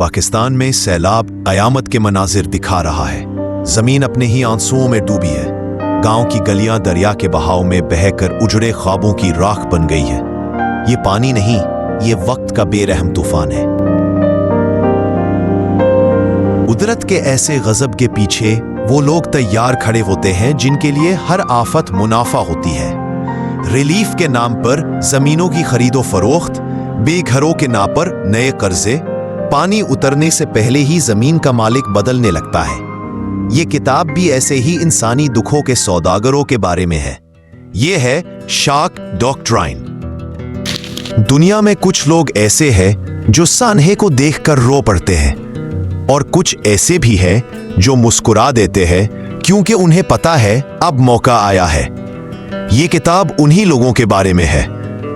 पाकिस्तान में सैलाब कयामत के मनाजिर दिखा रहा है। जमीन अपने ही आंसुओं में डूबी है। गांव की गलियां दरिया के बहाव में बहकर उजड़े ख्वाबों की राख बन गई है। ये पानी नहीं, ये वक्त का बेरहम तूफान है। कुदरत के ऐसे गजब के पीछे वो लोग तैयार खड़े होते हैं जिनके लिए हर आफत मुनाफा होती है। रिलीफ के नाम पर जमीनों की खरीदो फरोख्त, बेघरों के नाम पर नए कर्जे, पानी उतरने से पहले ही जमीन का मालिक बदलने लगता है। ये किताब भी ऐसे ही इंसानी दुखों के सौदागरों के बारे में है। ये है शार्क डॉक्ट्राइन। दुनिया में कुछ लोग ऐसे हैं जो सान्हे को देखकर रो पड़ते हैं, और कुछ ऐसे भी हैं जो मुस्कुरा देते हैं क्योंकि उन्हें पता है अब मौका आया है। ये किताब उन्हीं लोगों के बारे में है,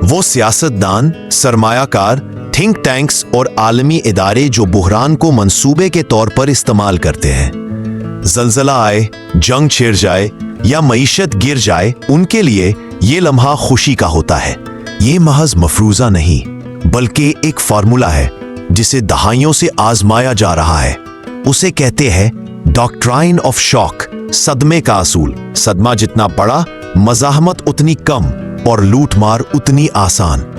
वो सियासतदान, सरमायाकार, थिंक टैंक्स और आलमी इदारे जो बुहरान को मंसूबे के तौर पर इस्तेमाल करते हैं। जलजला आए, जंग छिड़ जाए या मईशत गिर जाए, उनके लिए ये लम्हा खुशी का होता है। ये महज मफरूजा नहीं बल्कि एक फार्मूला है जिसे दहाइयों से आजमाया जा रहा है। उसे कहते हैं डॉक्ट्राइन ऑफ शॉक, सदमे का असूल। सदमा जितना बड़ा, मज़ाहमत उतनी कम और लूटमार उतनी आसान।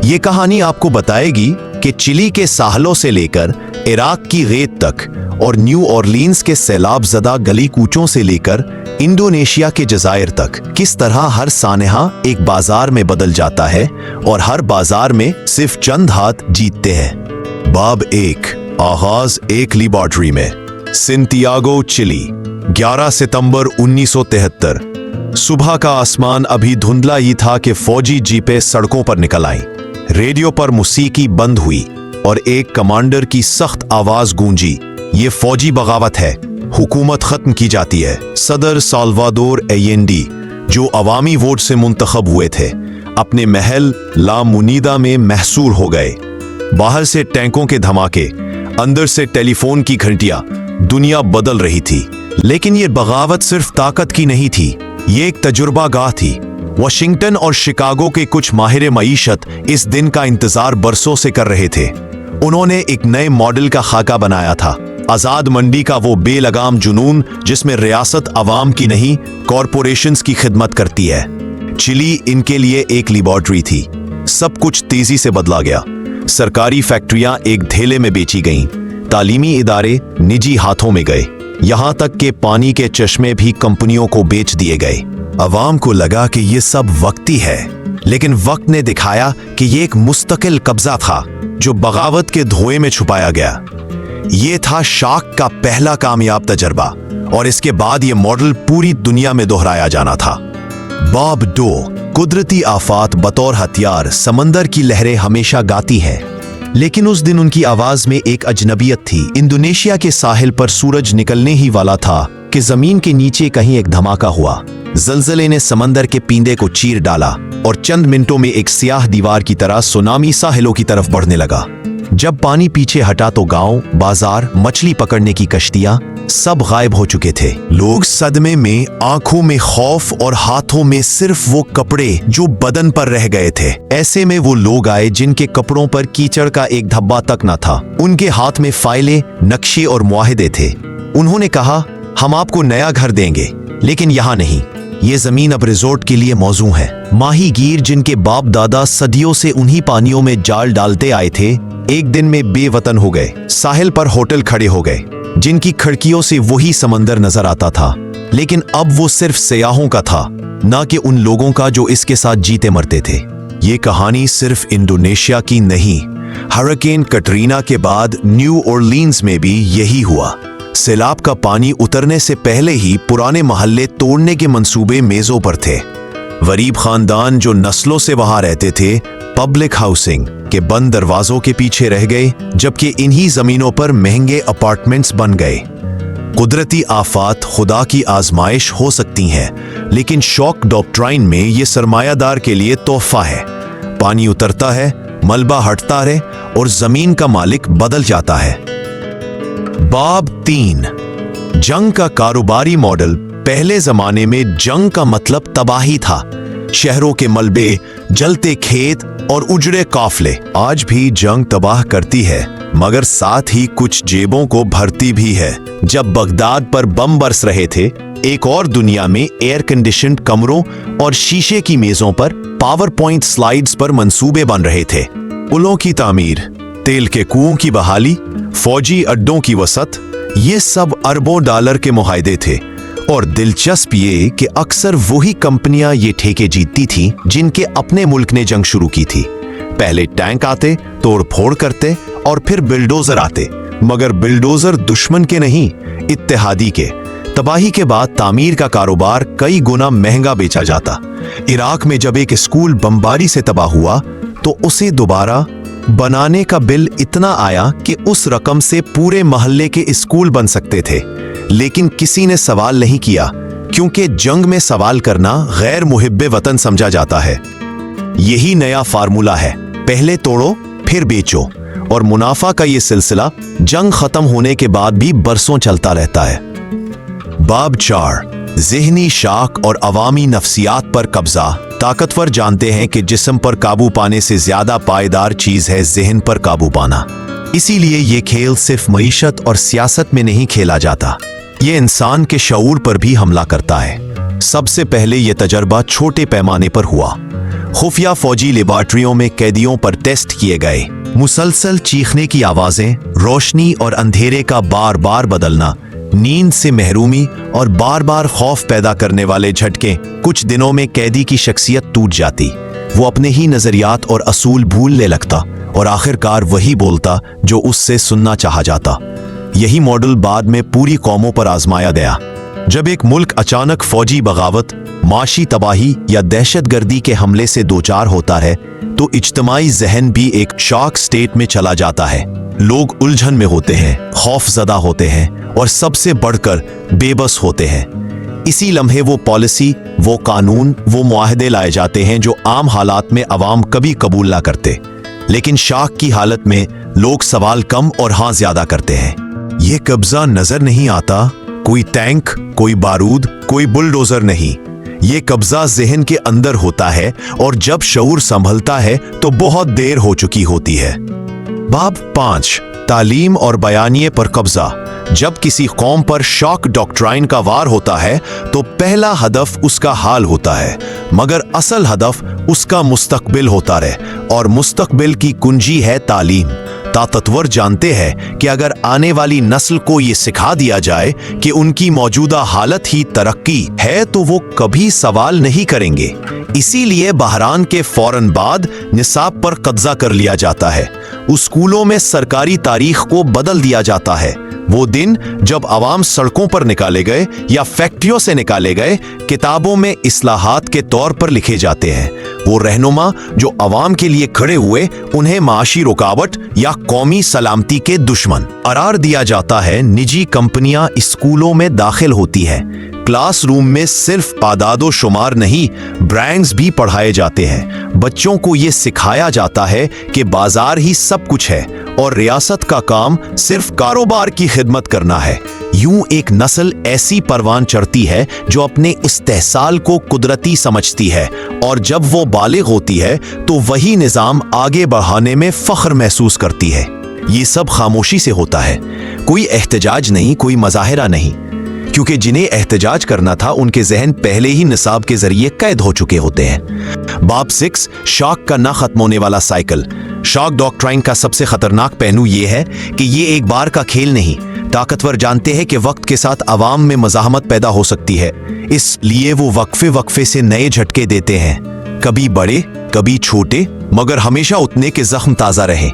ये कहानी आपको बताएगी कि चिली के साहलों से लेकर इराक की रेत तक और न्यू ऑरलीन्स के सैलाब ज़दा गली कूचों से लेकर इंडोनेशिया के जज़ायर तक किस तरह हर सानहा एक बाजार में बदल जाता है और हर बाजार में सिर्फ चंद हाथ जीतते हैं। बाब 1, आगाज एक लेबॉर्ट्री में। सेंटियागो, चिली, 11 सितंबर 1973। सुबह का आसमान अभी धुंधला ही था कि फौजी जीपें सड़कों पर निकल आईं। रेडियो पर मौसीकी बंद हुई और एक कमांडर की सख्त आवाज गूंजी, ये फौजी बगावत है, हुकूमत खत्म की जाती है। सदर साल्वाडोर एयेंडी, जो अवामी वोट से मुंतखब हुए थे, अपने महल ला मुनीदा में महसूर हो गए। बाहर से टैंकों के धमाके, अंदर से टेलीफोन की घंटियां, दुनिया बदल रही थी। लेकिन ये बगावत सिर्फ ताकत की नहीं थी, ये एक तजुर्बा गाह थी। वाशिंगटन और शिकागो के कुछ माहिर मईशत इस दिन का इंतजार बरसों से कर रहे थे। उन्होंने एक नए मॉडल का खाका बनाया था, आजाद मंडी का वो बेलगाम जुनून जिसमें रियासत अवाम की नहीं, कॉरपोरेशंस की खिदमत करती है। चिली इनके लिए एक लेबॉर्ट्री थी। सब कुछ तेजी से बदला गया। सरकारी फैक्ट्रियां एक धेले में बेची गईं, तालीमी इदारे निजी हाथों में गए, यहां तक कि पानी के चश्मे भी कंपनियों को बेच दिए गए। अवाम को लगा कि ये सब वक्ती है, लेकिन वक्त ने दिखाया कि ये एक मुस्तकिल कब्जा था जो बगावत के धुएं में छुपाया गया। ये था शार्क का पहला कामयाब तजर्बा, और इसके बाद ये मॉडल पूरी दुनिया में दोहराया जाना था। बाब 2, कुदरती आफात बतौर हथियार। समंदर की लहरें हमेशा गाती हैं, लेकिन उस दिन उनकी आवाज में एक अजनबियत थी। इंडोनेशिया के साहिल पर सूरज निकलने ही वाला था कि जमीन के नीचे कहीं एक धमाका हुआ। जलजले ने समंदर के पींदे को चीर डाला और चंद मिनटों में एक सियाह दीवार की तरह सुनामी साहिलों की तरफ बढ़ने लगा। जब पानी पीछे हटा तो गांव, बाजार, मछली पकड़ने की कश्तियां सब गायब हो चुके थे। लोग सदमे में, आंखों में खौफ और हाथों में सिर्फ वो कपड़े जो बदन पर रह गए थे। ऐसे में वो लोग आए जिनके कपड़ों पर कीचड़ का एक धब्बा तक न था। उनके हाथ में फाइलें, नक्शे और मुआहिदे थे। उन्होंने कहा, हम आपको नया घर देंगे, लेकिन यहाँ नहीं। ये जमीन अब रिजोर्ट के लिए मौजू है। माही गिर जिनके बाप दादा सदियों से उन्हीं पानियों में जाल डालते आए थे, एक दिन में बेवतन हो गए। साहिल पर होटल खड़े हो गए जिनकी खिड़कियों से वही समंदर नजर आता था, लेकिन अब वो सिर्फ सयाहों का था, ना कि उन लोगों का जो इसके साथ जीते मरते थे। ये कहानी सिर्फ इंडोनेशिया की नहीं, हरिकेन कटरीना के बाद न्यू ऑरलीन्स में भी यही हुआ। सैलाब का पानी उतरने से पहले ही पुराने महल्ले तोड़ने के मंसूबे मेजों पर थे। गरीब खानदान जो नस्लों से वहां रहते थे, पब्लिक हाउसिंग के बंद दरवाजों के पीछे रह गए, जबकि इन्हीं जमीनों पर महंगे अपार्टमेंट्स बन गए। कुदरती आफात खुदा की आजमाइश हो सकती हैं, लेकिन शॉक डॉक्ट्राइन में ये सरमायादार के लिए तोहफा है। पानी उतरता है, मलबा हटता है और जमीन का मालिक बदल जाता है। बाब 3, जंग का कारोबारी मॉडल। पहले जमाने में जंग का मतलब तबाही था। शहरों के मलबे, जलते खेत और उजड़े काफले। आज भी जंग तबाह करती है, मगर साथ ही कुछ जेबों को भरती भी है। जब बगदाद पर बम बरस रहे थे, एक और दुनिया में एयर कंडीशन्ड कमरों और शीशे की मेजों पर पावर पॉइंट स्लाइड्स पर मंसूबे बन रहे थे। पुलों की तामीर, तेल के कुओं की बहाली, फौजी अड्डों की वसत, ये सब अरबों डॉलर के मुआहदे थे। और दिलचस्प ये कि अक्सर वही कंपनियां ये ठेके जीतती थीं जिनके अपने मुल्क ने जंग शुरू की थी। पहले टैंक आते, तोड़ फोड़ करते और फिर बिल्डोजर आते, मगर बिल्डोजर दुश्मन के नहीं, इत्तेहादी के। तबाही के बाद तामीर का कारोबार कई गुना महंगा बेचा जाता। इराक में जब एक स्कूल बमबारी से तबाह हुआ तो उसे दोबारा बनाने का बिल इतना आया कि उस रकम से पूरे मोहल्ले के स्कूल बन सकते थे। लेकिन किसी ने सवाल नहीं किया, क्योंकि जंग में सवाल करना गैर मुहिब्बे वतन समझा जाता है। यही नया फार्मूला है, पहले तोड़ो फिर बेचो, और मुनाफा का ये सिलसिला जंग खत्म होने के बाद भी बरसों चलता रहता है। बाब 4, ज़हनी शाख और अवामी नफ्सियात पर कब्जा। ताकतवर जानते हैं कि जिस्म पर काबू पाने से ज्यादा पायदार चीज है ज़हन पर काबू पाना। इसीलिए ये खेल सिर्फ मईशत और सियासत में नहीं खेला जाता, ये इंसान के शऊर पर भी हमला करता है। सबसे पहले ये तजर्बा छोटे पैमाने पर हुआ। खुफिया फौजी लेबॉर्ट्रियों में कैदियों पर टेस्ट किए गए। मुसलसल चीखने की आवाजें, रोशनी और अंधेरे का बार बार बदलना, नींद से महरूमी और बार बार खौफ पैदा करने वाले झटके। कुछ दिनों में कैदी की शख्सियत टूट जाती, वो अपने ही नजरियात और असूल भूलने लगता और आखिरकार वही बोलता जो उससे सुनना चाहा जाता। यही मॉडल बाद में पूरी कौमों पर आजमाया गया। जब एक मुल्क अचानक फौजी बगावत, माशी तबाही या दहशतगर्दी के हमले से दोचार होता है तो इज्तमाई जहन भी एक शॉक स्टेट में चला जाता है। लोग उलझन में होते हैं, खौफजदा होते हैं और सबसे बढ़कर बेबस होते हैं। इसी लम्हे वो पॉलिसी, वो कानून, वो मुआहदे लाए जाते हैं जो आम हालात में अवाम कभी कबूल ना करते। लेकिन शाख की हालत में लोग सवाल कम और हाँ ज्यादा करते हैं। ये कब्जा नजर नहीं आता, कोई टैंक, कोई बारूद, कोई बुलडोजर नहीं। ये कब्जा ज़हन के अंदर होता है और जब शऊर संभलता है तो बहुत देर हो चुकी होती है। बाब 5, तालीम और बयानिए पर कब्जा। जब किसी कौम पर शॉक डॉक्ट्राइन का वार होता है तो पहला हदफ उसका हाल होता है, मगर असल हदफ उसका मुस्तकबिल होता है, और मुस्तकबिल की कुंजी है तालीम। ताकतवर जानते हैं कि अगर आने वाली नस्ल को ये सिखा दिया जाए कि उनकी मौजूदा हालत ही तरक्की है तो वो कभी सवाल नहीं करेंगे। इसीलिए बहरान के फौरन बाद निसाब पर कब्जा कर लिया जाता है। स्कूलों में सरकारी तारीख को बदल दिया जाता है। वो दिन जब अवाम सड़कों पर निकाले गए या फैक्ट्रियों से निकाले गए, किताबों में इस्लाहात के तौर पर लिखे जाते हैं। वो रहनुमा जो अवाम के लिए खड़े हुए, उन्हें माशी रुकावट या कौमी सलामती के दुश्मन करार दिया जाता है। निजी कंपनियां स्कूलों में दाखिल होती है। क्लासरूम में सिर्फ आदादो शुमार नहीं, ब्रांड्स भी पढ़ाए जाते हैं। बच्चों को ये सिखाया जाता है कि बाजार ही सब कुछ है और रियासत का काम सिर्फ कारोबार की खिदमत करना है। यूं एक नस्ल ऐसी परवान चढ़ती है जो अपने इस्तेहसाल को कुदरती समझती है, और जब वो बालिग होती है तो वही निजाम आगे बढ़ाने में फख्र महसूस करती है। ये सब खामोशी से होता है, कोई एहतजाज नहीं, कोई मजाहिरा नहीं, क्योंकि जिन्हें एहतजाज करना था उनके जहन पहले ही निसाब के जरिए कैद हो चुके होते हैं। बाब 6, शॉक का ना खत्म होने वाला साइकिल। शॉक डॉक्ट्राइन का सबसे खतरनाक पहलू ये है कि ये एक बार का खेल नहीं। ताकतवर जानते हैं कि वक्त के साथ अवाम में मज़ाहमत पैदा हो सकती है, इसलिए वो वक्फे वक्फे से नए झटके देते हैं, कभी बड़े कभी छोटे, मगर हमेशा उतने के जख्म ताज़ा रहे।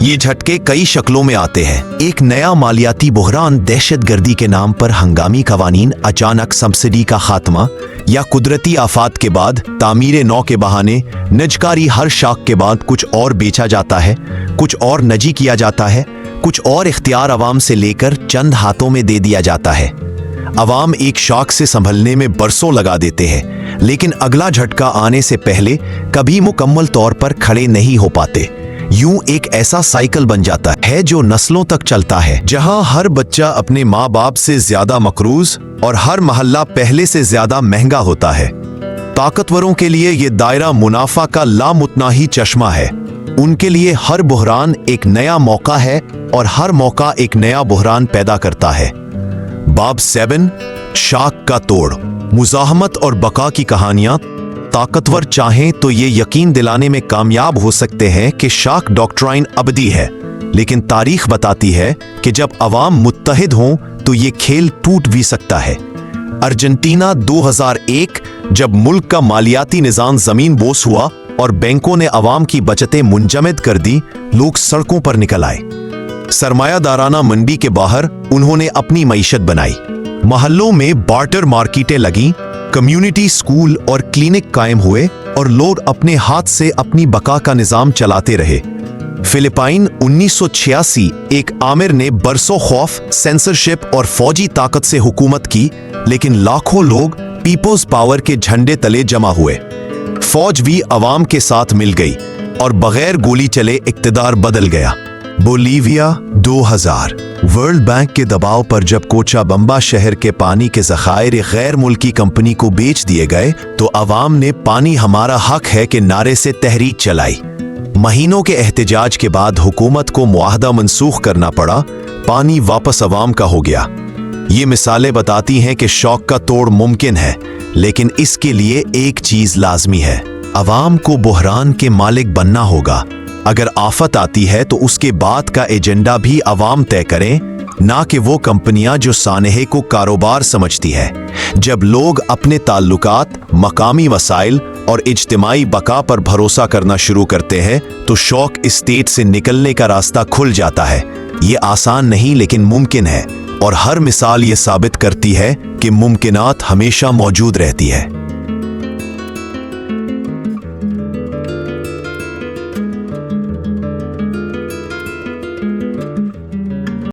ये झटके कई शक्लों में आते हैं। एक नया मालियाती बुहरान, दहशतगर्दी के नाम पर हंगामी कवानीन, अचानक सब्सिडी का खात्मा, या कुदरती आफात के बाद तामीर नौ के बहाने नजकारी हर शाख के बाद कुछ और बेचा जाता है, कुछ और नजी किया जाता है, कुछ और इख्तियार अवाम से लेकर चंद हाथों में दे दिया जाता है। अवाम एक शाख से संभलने में बरसों लगा देते हैं, लेकिन अगला झटका आने से पहले कभी मुकम्मल तौर पर खड़े नहीं हो पाते। यूं एक ऐसा साइकिल बन जाता है जो नस्लों तक चलता है, जहां हर बच्चा अपने माँ बाप से ज्यादा मकरूज और हर महल्ला पहले से ज्यादा महंगा होता है। ताकतवरों के लिए यह दायरा मुनाफा का लामुतनाही चश्मा है। उनके लिए हर बहरान एक नया मौका है और हर मौका एक नया बहरान पैदा करता है। बाब 7 शाख का तोड़। मुजाहमत और बका की कहानियां ताकतवर चाहें तो ये यकीन दिलाने में कामयाब हो सकते हैं कि शाख डॉक्ट्राइन अबदी है, लेकिन तारीख बताती है कि जब अवाम मुत्तहिद हों तो ये खेल टूट भी सकता है। अर्जेंटीना 2001 जब मुल्क का मालियाती निज़ाम ज़मीन बोस हुआ और बैंकों ने अवाम की बचतें मुंजमद कर दी, लोग सड़कों पर निकल आए। सरमायादाराना मंडी के बाहर उन्होंने अपनी मईशत बनाई। महल्लों में बार्टर मार्केटें लगीं, कम्युनिटी स्कूल और क्लिनिक कायम हुए और लोग अपने हाथ से अपनी बका का निज़ाम चलाते रहे। फिलिपाइन 1986 एक आमिर ने बरसों खौफ, सेंसरशिप और फौजी ताकत से हुकूमत की, लेकिन लाखों लोग पीपल्स पावर के झंडे तले जमा हुए। फौज भी अवाम के साथ मिल गई और बगैर गोली चले इक्तिदार बदल गया। बोलीविया 2000 वर्ल्ड बैंक के दबाव पर जब कोचाबम्बा शहर के पानी के ज़खायर गैर मुल्की कंपनी को बेच दिए गए तो अवाम ने पानी हमारा हक है के नारे से तहरीक चलाई। महीनों के एहतजाज के बाद हुकूमत को मुआहदा मनसूख करना पड़ा, पानी वापस अवाम का हो गया। ये मिसालें बताती हैं कि शौक का तोड़ मुमकिन है, लेकिन इसके लिए एक चीज लाजमी है, अवाम को बहरान के मालिक बनना होगा। अगर आफत आती है तो उसके बाद का एजेंडा भी अवाम तय करें, ना कि वो कंपनियां जो सानहे को कारोबार समझती है। जब लोग अपने ताल्लुकात, मकामी वसाइल और इज्तिमाई बका पर भरोसा करना शुरू करते हैं तो शौक स्टेट से निकलने का रास्ता खुल जाता है। ये आसान नहीं लेकिन मुमकिन है, और हर मिसाल ये साबित करती है कि मुमकिनात हमेशा मौजूद रहती है।